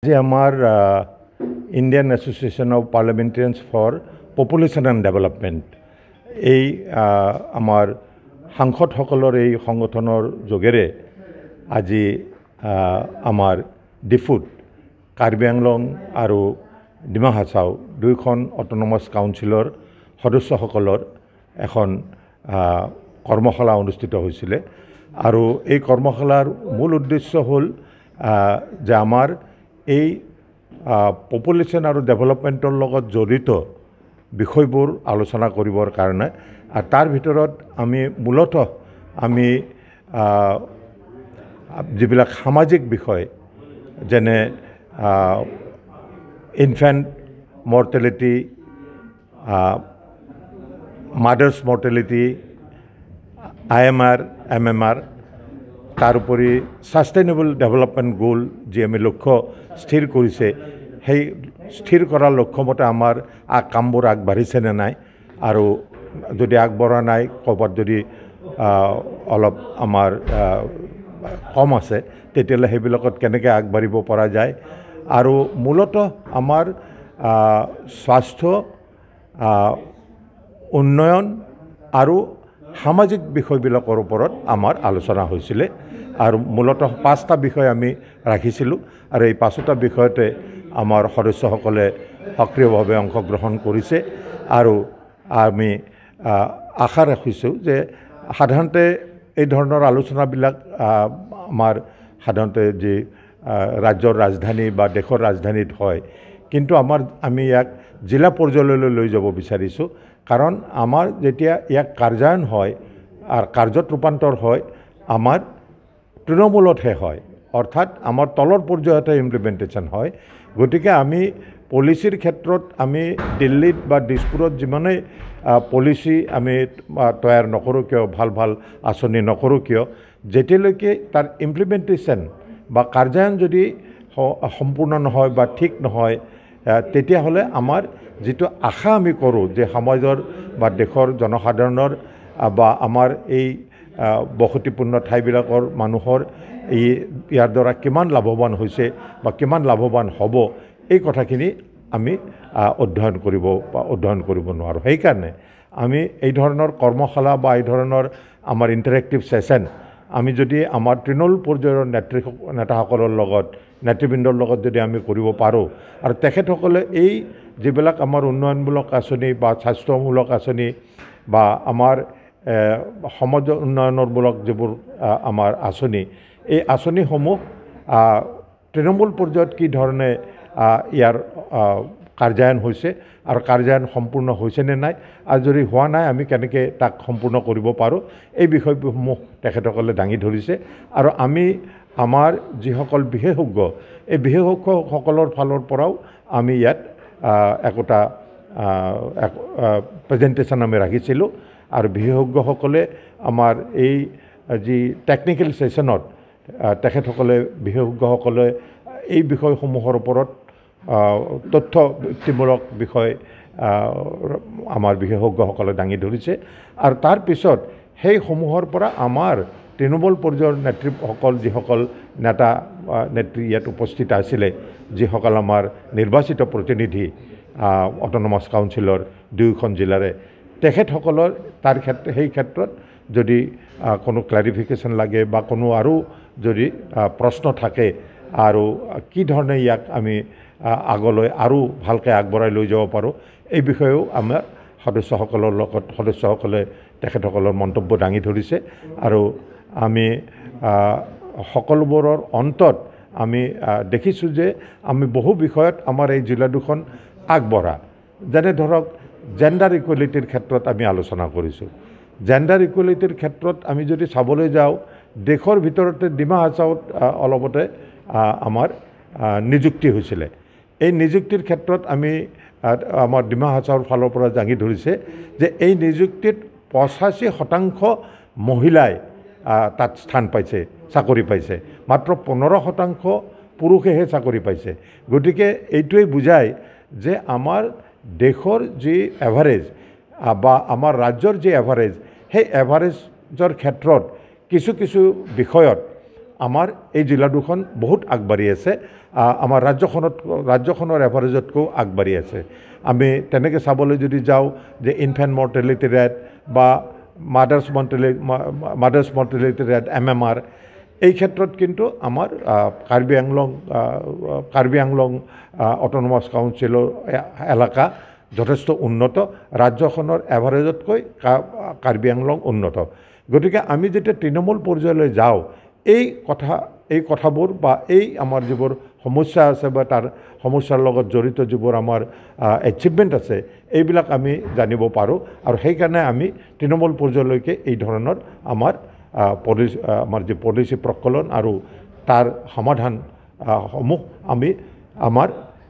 আজি আমাৰ Indian association of parliamentarians for population and development এই আমাৰ সাংসদসকলৰ এই সংগঠনৰ যোগেৰে আজি আমাৰ ডিফুত কাৰ্বি আংলং আৰু ডিমা হাছাও দুয়োখন অট'নমাছ কাউন্সিলৰ সদস্যসকলৰ এখন কৰ্মশালা অনুষ্ঠিত হৈছিলে আৰু এই কৰ্মশালাৰ মূল উদ্দেশ্য হ'ল যে আমাৰ এই পপুলেশ্যন আৰু ডেভেলপমেণ্টৰ লগত জড়িত বিষয়বোৰ আলোচনা কৰিবৰ কাৰণে আৰু তাৰ ভিতৰত আমি মূলতঃ আমি যিবিলাক সামাজিক বিষয় যেনে infant mortality mothers mortality IMR MMR তাৰোপৰি সাষ্টেইনেবল ডেভেলপমেণ্ট গোল যি আমি লক্ষ্য স্থিৰ কৰিছে সেই স্থিৰ কৰাৰ লক্ষ্যমতে আমাৰ কামবোৰ আগবাঢ়িছে নে নাই আৰু যদি আগবঢ়া নাই ক'ৰবাত যদি অলপ আমাৰ কম আছে তেতিয়াহ'লে সেইবিলাকত কেনেকৈ আগবাঢ়িব পৰা যায় আৰু মূলতঃ আমাৰ স্বাস্থ্য উন্নয়ন আৰু সামাজিক বিষয়বিলাকৰ ওপৰত আমাৰ আলোচনা হৈছিলে আৰু মূলতঃ 5টা বিষয় আমি ৰাখিছিলোঁ আৰু এই 5টা বিষয়তে আমাৰ সদস্যসকলে সক্ৰিয়ভাৱে অংশগ্ৰহণ কৰিছে আৰু আমি আশা ৰাখিছোঁ যে সাধাৰণতে এই ধৰণৰ আলোচনাবিলাক আমাৰ সাধাৰণতে যি ৰাজ্যৰ ৰাজধানী বা দেশৰ ৰাজধানীত হয় কিন্তু আমি ইয়াক জিলা পৰ্যায়লৈ লৈ যাব বিচাৰিছোঁ কাৰণ আমাৰ যেতিয়া ইয়াক কাৰ্যায়ন হয় আৰু কাৰ্যত ৰূপান্তৰ হয় আমাৰ তৃণমূলতহে হয় অৰ্থাৎ আমাৰ তলৰ পৰ্যায়তে ইমপ্লিমেণ্টেশ্যন হয় গতিকে আমি পলিচিৰ ক্ষেত্ৰত আমি দিল্লীত বা দিছপুৰত যিমানেই পলিচি আমি তৈয়াৰ নকৰোঁ কিয় ভাল আঁচনি নকৰোঁ কিয় যেতিয়ালৈকে তাৰ ইমপ্লিমেণ্টেশ্যন বা কাৰ্যায়ন যদি সম্পূৰ্ণ নহয় বা ঠিক নহয় তেতিয়াহ'লে আমাৰ যিটো আশা আমি কৰোঁ যে সমাজৰ বা দেশৰ জনসাধাৰণৰ বা আমাৰ এই বসতিপূৰ্ণ ঠাইবিলাকৰ মানুহৰ ইয়াৰ দ্বাৰা কিমান লাভৱান হৈছে বা কিমান লাভৱান হ'ব এই কথাখিনি আমি অধ্যয়ন কৰিব নোৱাৰোঁ সেইকাৰণে আমি এই ধৰণৰ কৰ্মশালা বা এই ধৰণৰ আমাৰ ইণ্টাৰেক্টিভ ছেশ্যন আমি যদি আমাৰ তৃণমূল পৰ্যায়ৰ নেতাসকলৰ লগত নেতৃবৃন্দৰ লগত যদি আমি কৰিব পাৰোঁ আৰু তেখেতসকলে এই যিবিলাক আমাৰ উন্নয়নমূলক আঁচনি বা স্বাস্থ্যমূলক আঁচনি বা আমাৰ সমাজ উন্নয়নমূলক যিবোৰ আমাৰ আঁচনি এই আঁচনিসমূহ তৃণমূল পৰ্যায়ত কি ধৰণে ইয়াৰ কাৰ্যায়ন হৈছে আৰু কাৰ্যায়ন সম্পূৰ্ণ হৈছে নে নাই আৰু যদি হোৱা নাই আমি কেনেকৈ তাক সম্পূৰ্ণ কৰিব পাৰোঁ এই বিষয়সমূহ তেখেতসকলে দাঙি ধৰিছে আৰু আমি আমাৰ যিসকল বিশেষজ্ঞ এই বিশেষজ্ঞসকলৰ ফালৰ পৰাও আমি ইয়াত একোটা প্ৰেজেণ্টেশ্যন আমি ৰাখিছিলোঁ আৰু বিশেষজ্ঞসকলে আমাৰ এই যি টেকনিকেল ছেশ্যনত তেখেতসকলে বিশেষজ্ঞসকলে এই বিষয়সমূহৰ ওপৰত তথ্যভিত্তিমূলক বিষয় আমাৰ বিশেষজ্ঞসকলে দাঙি ধৰিছে আৰু তাৰপিছত সেইসমূহৰ পৰা আমাৰ তৃণমূল পৰ্যায়ৰ নেতৃসকল যিসকল নেতা নেত্ৰী ইয়াত উপস্থিত আছিলে যিসকল আমাৰ নিৰ্বাচিত প্ৰতিনিধি অট'নমাছ কাউন্সিলৰ দুয়োখন জিলাৰে তেখেতসকলৰ সেই ক্ষেত্ৰত যদি কোনো ক্লাৰিফিকেশ্যন লাগে বা কোনো আৰু যদি প্ৰশ্ন থাকে আৰু কি ধৰণে ইয়াক আমি আগলৈ আৰু ভালকৈ আগবঢ়াই লৈ যাব পাৰোঁ এই বিষয়েও আমাৰ সদস্যসকলে তেখেতসকলৰ মন্তব্য দাঙি ধৰিছে আৰু আমি সকলোবোৰৰ অন্তত আমি দেখিছোঁ যে আমি বহু বিষয়ত আমাৰ এই জিলা দুখন আগবঢ়া যেনে ধৰক জেণ্ডাৰ ইকুৱেলিটিৰ ক্ষেত্ৰত আমি আলোচনা কৰিছোঁ জেণ্ডাৰ ইকুৱেলিটিৰ ক্ষেত্ৰত আমি যদি চাবলৈ যাওঁ দেশৰ ভিতৰতে ডিমা হাছাওত অলপতে আমাৰ নিযুক্তি হৈছিলে এই নিযুক্তিৰ ক্ষেত্ৰত আমি আমাৰ ডিমা হাছাওৰ ফালৰ পৰা দাঙি ধৰিছে যে এই নিযুক্তিত 85% মহিলাই তাত স্থান পাইছে চাকৰি পাইছে মাত্ৰ 15% পুৰুষেহে চাকৰি পাইছে গতিকে এইটোৱে বুজায় যে আমাৰ দেশৰ যি এভাৰেজ বা আমাৰ ৰাজ্যৰ যি এভাৰেজ সেই এভাৰেজৰ ক্ষেত্ৰত কিছু বিষয়ত আমাৰ এই জিলা দুখন বহুত আগবাঢ়ি আছে আমাৰ ৰাজ্যখনৰ এভাৰেজতকৈও আগবাঢ়ি আছে আমি তেনেকৈ চাবলৈ যদি যাওঁ যে ইনফেণ্ট মৰ্টেলিটি ৰেট বা মাদাৰ্ছ মৰ্টেলিটি ৰেট MMR এই ক্ষেত্ৰত কিন্তু আমাৰ কাৰ্বি আংলং অট'নমাছ কাউন্সিলৰ এলেকা যথেষ্ট উন্নত ৰাজ্যখনৰ এভাৰেজতকৈ কাৰ্বি আংলং উন্নত গতিকে আমি যেতিয়া তৃণমূল পৰ্যায়লৈ যাওঁ এই কথাবোৰ বা এই আমাৰ যিবোৰ সমস্যা আছে বা তাৰ সমস্যাৰ লগত জড়িত যিবোৰ আমাৰ এচিভমেণ্ট আছে এইবিলাক আমি জানিব পাৰোঁ আৰু সেইকাৰণে আমি তৃণমূল পৰ্যায়লৈকে এই ধৰণৰ আমাৰ যি পলিচি প্ৰকলন আৰু তাৰ সমাধান সমূহ আমি আমাৰ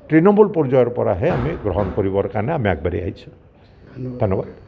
তৃণমূল পৰ্যায়ৰ পৰাহে আমি গ্ৰহণ কৰিবৰ কাৰণে আমি আগবাঢ়ি আহিছোঁ ধন্যবাদ